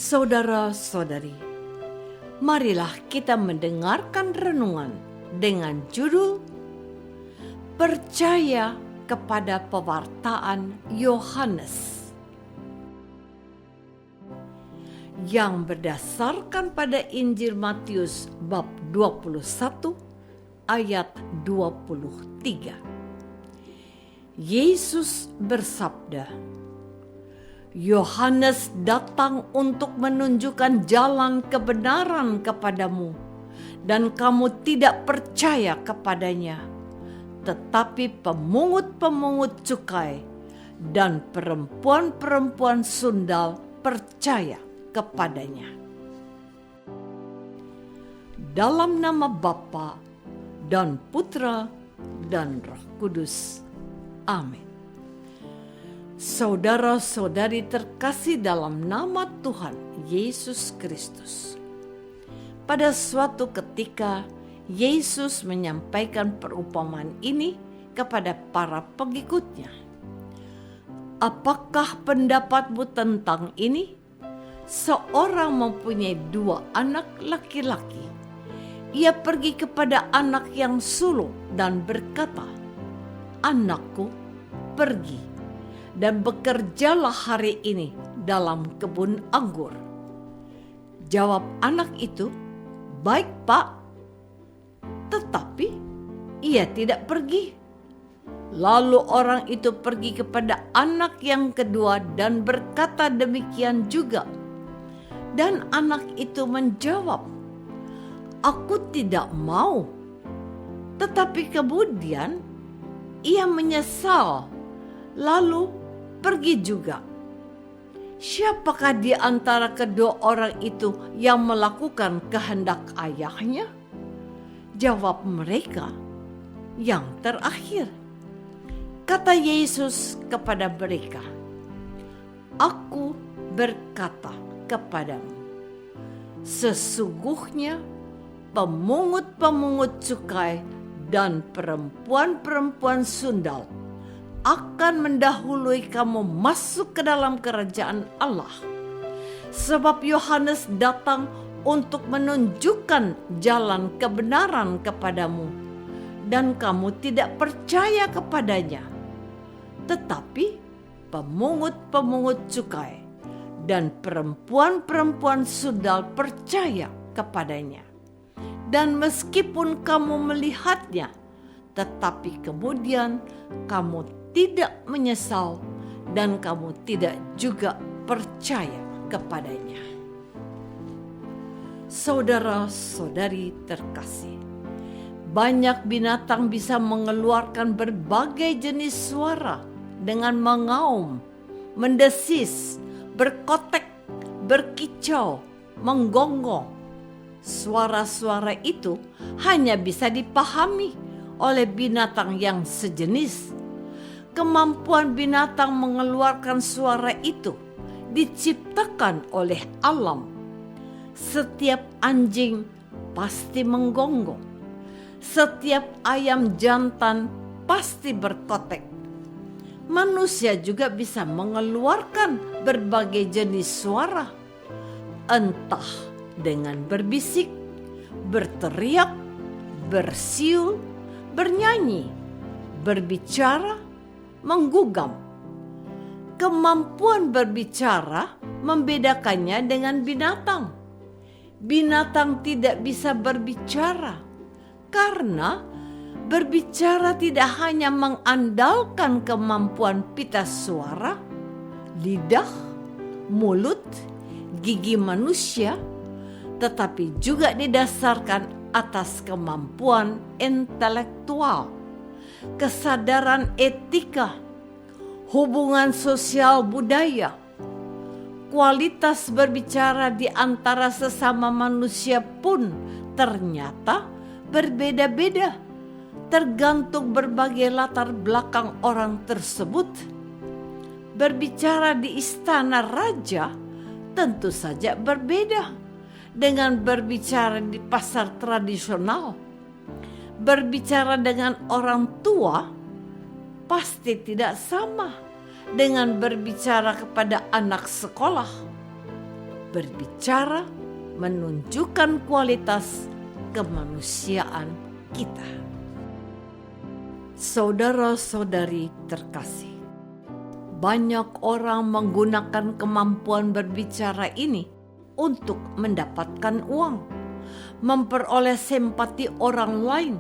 Saudara-saudari, marilah kita mendengarkan renungan dengan judul Percaya kepada Pewartaan Yohanes yang berdasarkan pada Injil Matius bab 21 ayat 23. Yesus bersabda, Yohanes datang untuk menunjukkan jalan kebenaran kepadamu, dan kamu tidak percaya kepadanya. Tetapi pemungut-pemungut cukai dan perempuan-perempuan sundal percaya kepadanya. Dalam nama Bapa dan Putra dan Roh Kudus. Amin. Saudara-saudari terkasih dalam nama Tuhan Yesus Kristus. Pada suatu ketika, Yesus menyampaikan perumpamaan ini kepada para pengikutnya. Apakah pendapatmu tentang ini? Seorang mempunyai 2 anak laki-laki. Ia pergi kepada anak yang sulung dan berkata, "Anakku, pergi dan bekerjalah hari ini dalam kebun anggur." Jawab anak itu, "Baik, Pak." Tetapi ia tidak pergi. Lalu orang itu pergi kepada anak yang kedua dan berkata demikian juga. Dan anak itu menjawab, "Aku tidak mau." Tetapi kemudian ia menyesal, lalu pergi juga. Siapakah di antara kedua orang itu yang melakukan kehendak ayahnya? Jawab mereka, "Yang terakhir." Kata Yesus kepada mereka, "Aku berkata kepadamu, sesungguhnya pemungut-pemungut cukai dan perempuan-perempuan sundal akan mendahului kamu masuk ke dalam kerajaan Allah. Sebab Yohanes datang untuk menunjukkan jalan kebenaran kepadamu, dan kamu tidak percaya kepadanya. Tetapi pemungut-pemungut cukai dan perempuan-perempuan sundal percaya kepadanya. Dan meskipun kamu melihatnya, tetapi kemudian kamu tidak menyesal dan kamu tidak juga percaya kepadanya." Saudara-saudari terkasih, banyak binatang bisa mengeluarkan berbagai jenis suara dengan mengaum, mendesis, berkotek, berkicau, menggonggong. Suara-suara itu hanya bisa dipahami oleh binatang yang sejenis. Kemampuan binatang mengeluarkan suara itu diciptakan oleh alam. Setiap anjing pasti menggonggong. Setiap ayam jantan pasti berkotek. Manusia juga bisa mengeluarkan berbagai jenis suara. Entah dengan berbisik, berteriak, bersiul, bernyanyi, berbicara, menggugam. Kemampuan berbicara membedakannya dengan binatang. Binatang tidak bisa berbicara karena berbicara tidak hanya mengandalkan kemampuan pita suara, lidah, mulut, gigi manusia, tetapi juga didasarkan atas kemampuan intelektual, kesadaran etika, hubungan sosial budaya. Kualitas berbicara di antara sesama manusia pun ternyata berbeda-beda, tergantung berbagai latar belakang orang tersebut. Berbicara di istana raja tentu saja berbeda dengan berbicara di pasar tradisional. Berbicara dengan orang tua pasti tidak sama dengan berbicara kepada anak sekolah. berbicara menunjukkan kualitas kemanusiaan kita. Saudara-saudari terkasih, banyak orang menggunakan kemampuan berbicara ini untuk mendapatkan uang, memperoleh simpati orang lain,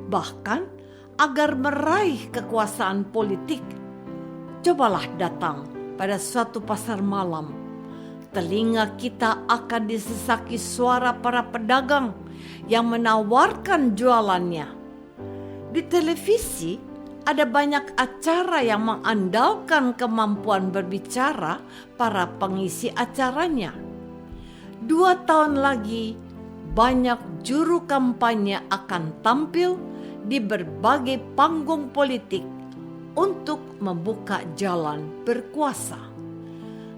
bahkan agar meraih kekuasaan politik. Cobalah datang pada suatu pasar malam. Telinga kita akan disesaki suara para pedagang yang menawarkan jualannya. Di televisi ada banyak acara yang mengandalkan kemampuan berbicara para pengisi acaranya. 2 tahun lagi, banyak juru kampanye akan tampil di berbagai panggung politik untuk membuka jalan berkuasa.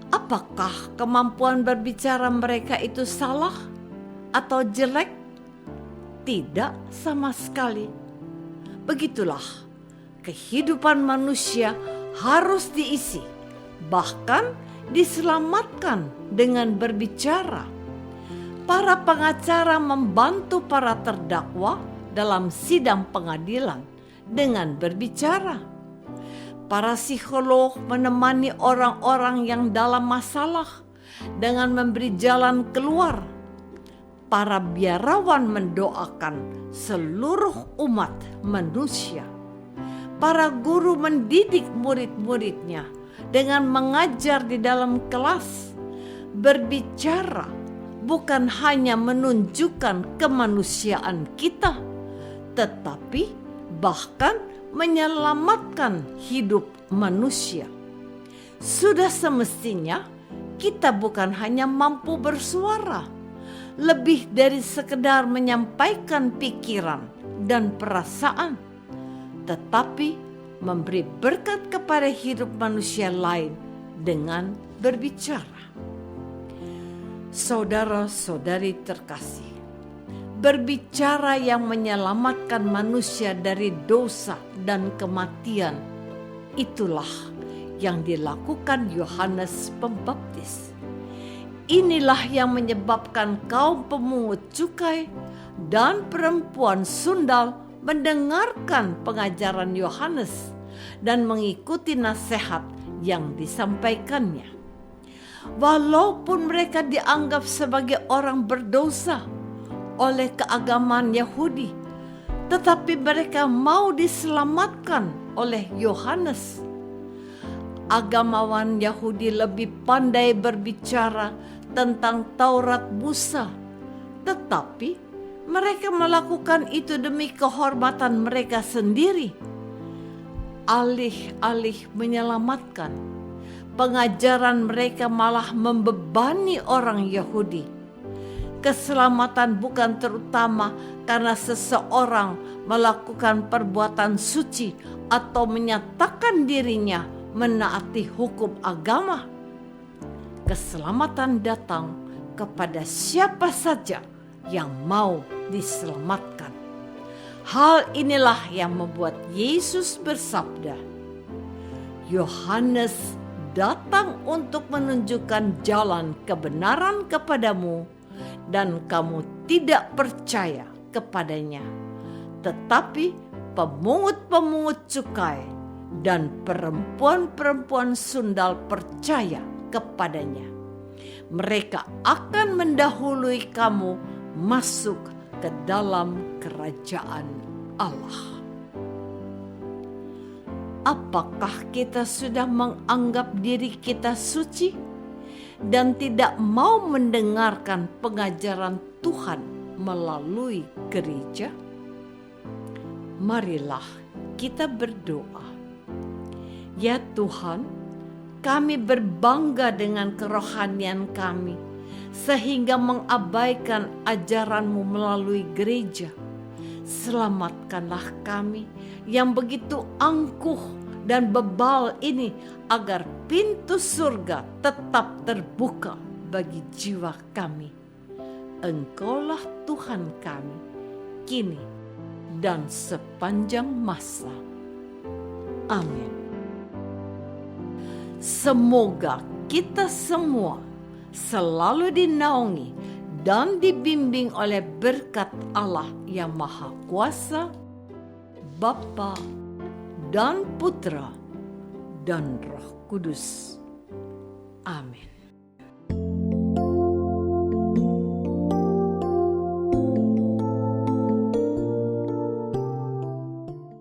Apakah kemampuan berbicara mereka itu salah atau jelek? Tidak sama sekali. Begitulah, kehidupan manusia harus diisi, bahkan diselamatkan dengan berbicara. Para pengacara membantu para terdakwa dalam sidang pengadilan dengan berbicara. Para psikolog menemani orang-orang yang dalam masalah dengan memberi jalan keluar. Para biarawan mendoakan seluruh umat manusia. Para guru mendidik murid-muridnya dengan mengajar di dalam kelas. Berbicara bukan hanya menunjukkan kemanusiaan kita, tetapi bahkan menyelamatkan hidup manusia. Sudah semestinya kita bukan hanya mampu bersuara, lebih dari sekedar menyampaikan pikiran dan perasaan, tetapi memberi berkat kepada hidup manusia lain dengan berbicara. Saudara-saudari terkasih, berbicara yang menyelamatkan manusia dari dosa dan kematian, itulah yang dilakukan Yohanes Pembaptis. Inilah yang menyebabkan kaum pemungut cukai dan perempuan sundal mendengarkan pengajaran Yohanes dan mengikuti nasihat yang disampaikannya. Walaupun mereka dianggap sebagai orang berdosa oleh keagamaan Yahudi, tetapi mereka mau diselamatkan oleh Yohanes. Agamawan Yahudi lebih pandai berbicara tentang Taurat Musa, tetapi mereka melakukan itu demi kehormatan mereka sendiri. Alih-alih menyelamatkan, pengajaran mereka malah membebani orang Yahudi. Keselamatan bukan terutama karena seseorang melakukan perbuatan suci atau menyatakan dirinya menaati hukum agama. Keselamatan datang kepada siapa saja yang mau diselamatkan. Hal inilah yang membuat Yesus bersabda, Yohanes datang untuk menunjukkan jalan kebenaran kepadamu, dan kamu tidak percaya kepadanya. Tetapi pemungut-pemungut cukai dan perempuan-perempuan sundal percaya kepadanya. Mereka akan mendahului kamu masuk ke dalam kerajaan Allah. Apakah kita sudah menganggap diri kita suci dan tidak mau mendengarkan pengajaran Tuhan melalui gereja? Marilah kita berdoa. Ya Tuhan, kami berbangga dengan kerohanian kami, sehingga mengabaikan ajaran-Mu melalui gereja. Selamatkanlah kami yang begitu angkuh dan bebal ini, agar pintu surga tetap terbuka bagi jiwa kami. Engkaulah Tuhan kami, kini dan sepanjang masa. Amin. Semoga kita semua selalu dinaungi dan dibimbing oleh berkat Allah yang Maha Kuasa, Bapa dan Putra dan Roh Kudus. Amin.